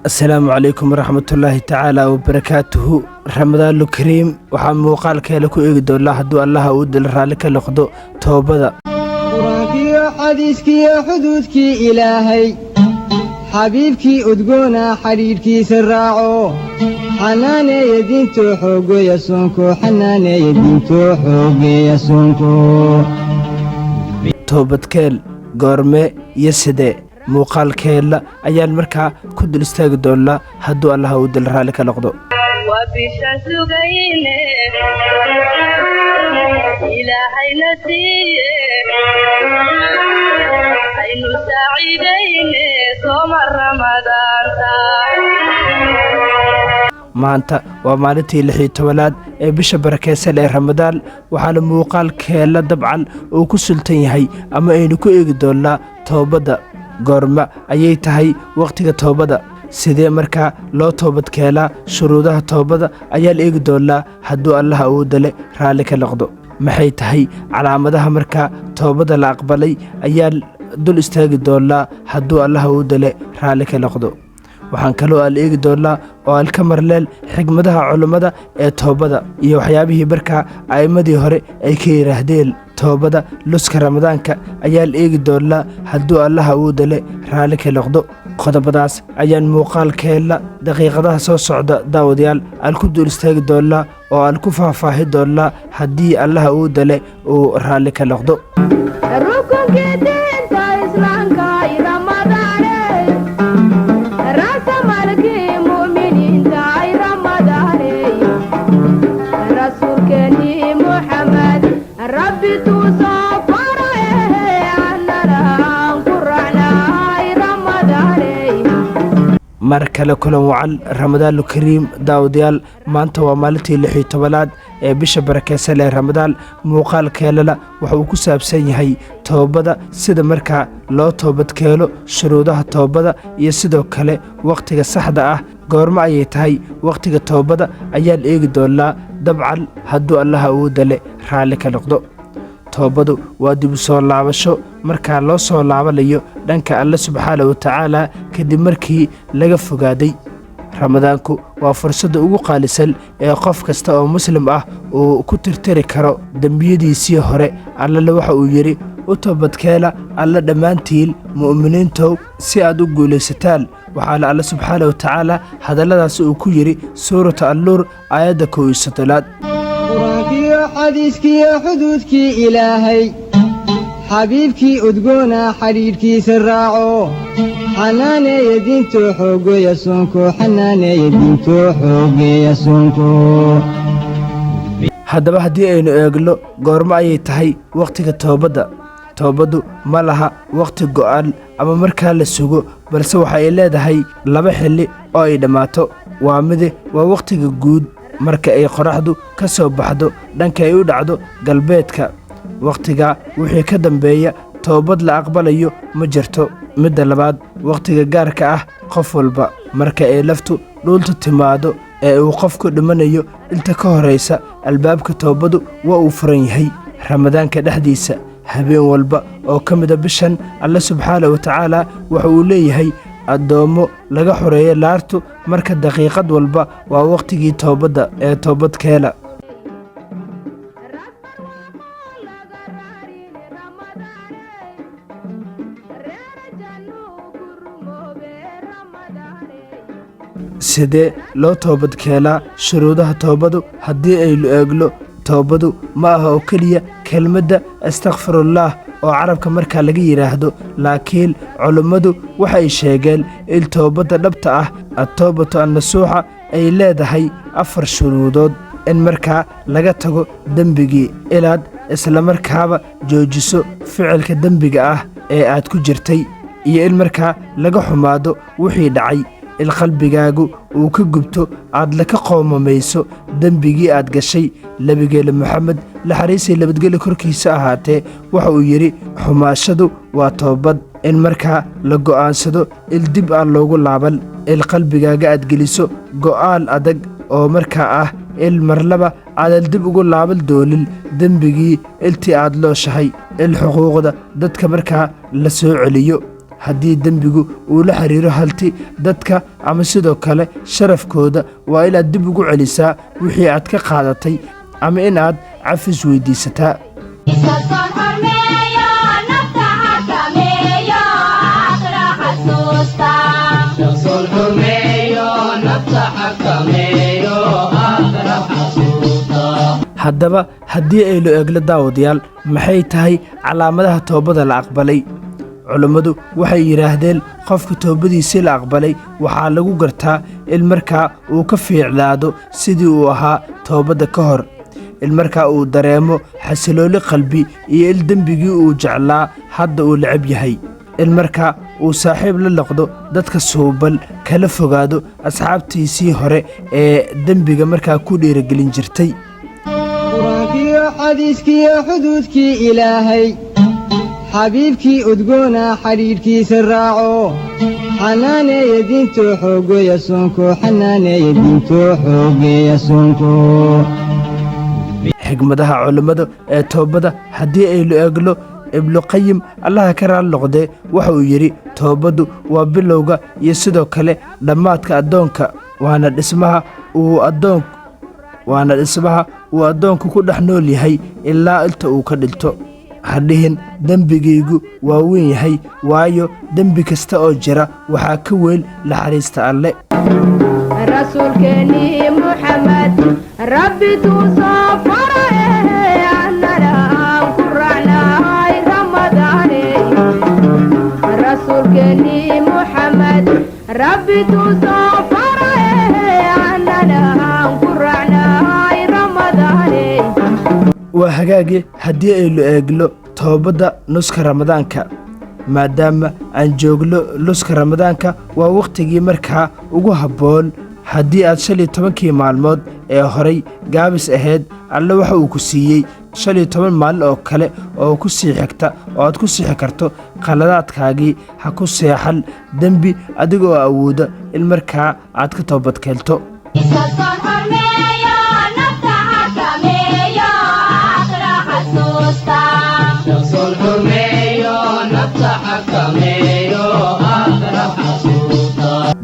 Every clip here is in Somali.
السلام عليكم ورحمة الله تعالى وبركاته. رمضان الكريم وحا موقال كيلكو إيقدو الله هدو الله أود رالك لقدو توبدا قرآنكي حديثكي حدودكي إلهي حبيبكي أدقونا حريركي سراعو حناني يدينتو حوقو يسونكو حناني يدينتو حوقو يسونكو توبد كيل قرمي يسدي موقال كيلا أيال مركا كدل استاقدو الله هدو الله أود رالك لقدو وبشمس غينه إلهي نسيه عين سعيدين صوم رمضان maanta waa maalintii 16aad ee bisha barakeysan ee Ramadaan waxaana muuqaalkeela dabcan uu ku sultan yahay ama aynu ku eegi doonaa toobada goorma ayay tahay waqtiga toobada sidee markaa loo toobad keelaa shuruudaha toobada ayaa la eegi doonaa hadduu Allah uu dale raali ka noqdo maxay tahay calaamadaha markaa toobada la aqbalay ayaa dul istaagi doonaa hadduu Allah uu dale raali ka noqdo waxaan kaloo aan eegi doonaa oo aan ka marleel xigmadaha culimada ee toobada iyo waxyaabihii markaa a'imadii hore ay ka yiraahdeen toobada luska ramadaanka ayaa la eegi doonaa hadduu Allah uu dale raali ka noqdo qodobadaas ayaan muuqaalkeela daqiiqadaha soo socda daawadayaal aan ku dul istaagi doonaa oo aan ku faahfaahi doonaa haddii Allah uu dale uu raali ka noqdo mar kale kulan wacan Ramadaan الكريم daawadayaal maanta waa maalintii 16aad ee bisha barakeysan ee Ramadaan muuqaalkeela waxa uu ku saabsan yahay toobada sida markaa loo toobad keelo shuruudaha toobada iyo sidoo kale waqtiga saxda ah goorma ayay tahay waqtiga toobada ayaa la eegi doonaa dabcan hadduu Allah uu dale raali ka noqdo toobadu waa dib soo laabasho marka loo soo laabanayo dhanka Allah subhanahu wa ta'ala kadib markii laga fogaaday ramadaanku waa fursada ugu qaalisan ee qof kasta oo muslim ah uu ku tirtiri karo dambiyadiisii hore Allah waxa uu yiri u toobadkeela alla dhamaantiin mu'miniintu si aad u guuleysataan waxa Allah subhanahu wa ta'ala hadaladaas uu ku yiri suurata an-nur aayada 1 قرآنكي حديثكي حدودكي إلهي حبيبكي أدقونا حريركي سراعو حناني يدينتو حوقو يسونكو حناني يدينتو حوقو يسونكو haddaba haddii aynu eegno goorma ayay tahay waqtiga toobadu ma laha waqti go'an ama markaa la sugo balse waxa ay leedahay laba xilli oo ay dhamaato waa waqtiga guud marka ay qoraxdu ka soo baxdo dhanka ay u dhacdo galbeedka waqtiga wixii ka dambeeya toobad la aqbalayo ma jirto midda labaad waqtiga gaarka ah qof walba marka ay laftu dhulta timaado ee uu qofku dhimanayo inta ka horeysa albaabka toobadu waa uu furan yahay ramadaanka dhexdiisa habeen walba oo ka mid ah bishan Allah subhanahu wa ta'ala waxa uu leeyahay adoomo laga xoreeyo laartu marka daqiiqad walba waa waqtigii toobada ee toobadkeela sidee loo toobad keelaa shuruudaha toobadu haddii aynu eegno toobadu ma aha oo kaliya kelmadda astaghfirullah oo carabka markaa laga yiraahdo laakiin culimadu waxay sheegeen in toobada dhabta ah at-toobatu an-nasuuha ay leedahay 4 shuruudood in markaa laga tago dambigii ilaad isla markaaba joojiso ficilka dambiga ah ee aad ku jirtay iyo in markaa laga xumaado wixii dhacay qalbigaagu uu ka gubto aad la ka qoomamayso dambigii aad gashay nabigeena Muhammad la xariisay labadgeli korkiisa ahaatee waxa uu yiri xumaashadu waa toobad in markaa la go'aansado il dib aan loogu laaban il qalbigaaga aad geliso go'aan adag oo markaa ah il marlaba aadan dib ugu laaban doonin dembigii iltii aad looshahay il xuquuqda dadka markaa la soo celiyo haddii dembigu uu la xiriiro halti dadka ama sidoo kale sharafkooda waa inaad dib ugu celisaa wixii aad ka qaadatay ama in aad cafis weyddiisataa haddaba haddii aynu eegno daawadayaal maxay tahay calaamadaha toobada la aqbalay culummadu waxay yidhaahdeen qofka toobadiisii la aqbalay waxaa lagu gartaa in markaa uu ka fiicnaado sidii uu ahaa toobadda ka hor in markaa uu dareemo xasilooli qalbi iyo il dembigii uu jeclaa hadda uu necab yahay in markaa uu saaxiib la noqdo dadka suuban kala fogaado asxaabtiisii hore ee dembiga markaa ku dhiiragelin jirtay qur-aankiyo xadiiskiyo xuduudkii ilaahay xabiibkii udgoona xidhiidhkiisa raaco xanaaneeya diintoo xoogeeya soonko xanaaneeya diintoo xoogeeya soonko xigmadaha culummada ee toobada haddii aynu eegno ibnuqayim allaha ka raali noqdee waxa uu yidhi toobaddu waa bilowga iyo sidoo kale dhammaadka addoonka waana dhismaha uu addoonku ku dhex nool yahay ilaa inta uu ka dhinto hadhihin dembigaygu waa weyn yahay waayo dembi kasta oo jira waxaa ka weyn naxariista alle rasuulkeennii muxamed rabbi tuu soo faray annana aan ku raacnahay ramadaane rasuulkeennii muxamed rabbi tuu soo faray annana aan ku raacnahay ramadaane waa hagaage haddii aynu eegno toobadda nuska ramadaanka maadaama aan joogno nuska ramadaanka waa wakhtigii markaa ugu habboon haddii aad 15 maalmood ee horay gaabis ahayd alle waxa uu ku siiyey 15 maalin oo kale oo ku sii xigta oo aad ku sixi karto qaladaadkaagii ha ku seexan dembi adigoo awooda in markaa aad ka toobad keento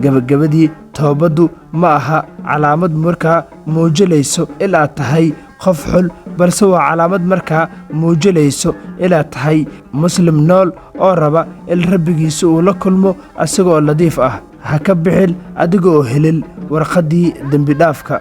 gabagabadii toobaddu ma aha calaamad markaa muujinayso inaad tahay qof xul balse waa calaamad markaa muujinayso inaad tahay muslim nool oo raba in rabbigiisa uu la kulmo asagoo nadiif ah ha ka bixin adiga oo helin warqaddii dembidhaafka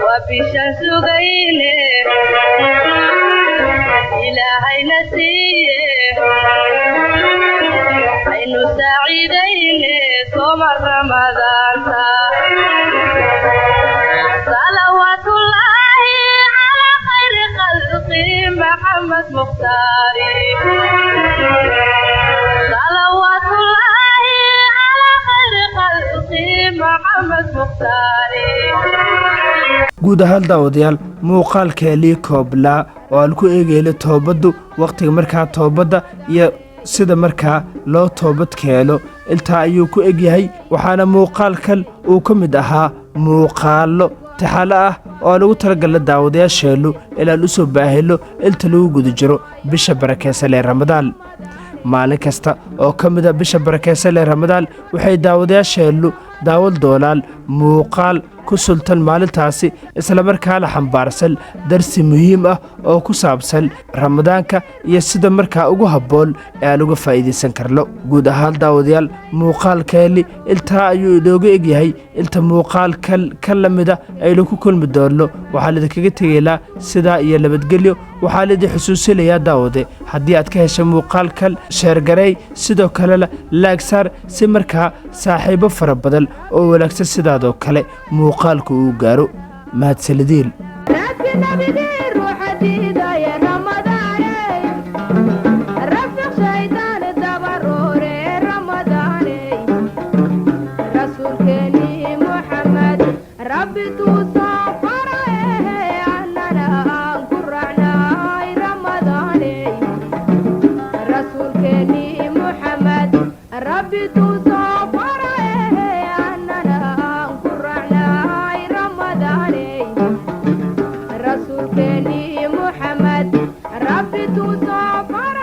waa bishaan sugayne ilaahayna siiye aynu saaciidayne sooma ramadaanta salawaatullaahi calaa khayri khalqi maxamed mukhtaari salawaatullaahi calaa khayri khalqi maxamed mukhtaari guud ahaan daawadayaal muuqaalkeelii kooblaa oo aan ku eegayno toobaddu wakhtiga markaa toobadda iyo sida markaa loo toobad keeno intaa ayuu ku egyahay waxaana muuqaalkan uu ka mid ahaa muuqaallo taxalo ah oo aan ugu talagalna daawadayaasheennu inaan u soo baahino inta lagu guda jiro bisha barakeysan ee ramadaan maalin kasta oo ka mida bisha barakeysan ee ramadaan waxay daawadayaasheennu daawan doonaan muuqaal ku sultan maalintaasi islamarkaana xambaarsan darsi muhiim ah oo ku saabsan ramadaanka iyo sida markaa ugu habboon ee aan uga faa'iidaysan karno guud ahaan daawadayaal muuqaalkeeni intaa ayuu inooga egyahay inta muuqaalkan ka la mida aynu ku kulmi doonno waxaan idinkaga tegaynaa sidaa iyo nabadgelyo waxaan idin xusuusinayaa daawade haddii aad ka heshay muuqaalkan sheergareey sidoo kalena laagsaar si markaa saaxiibo fara badan oo wanaagsan sidaadoo kale muuqaalku uu gaaro mahadsanidin ربي توصى فرعي أننا قرعنا رمضان نبيني محمد ربي تصافر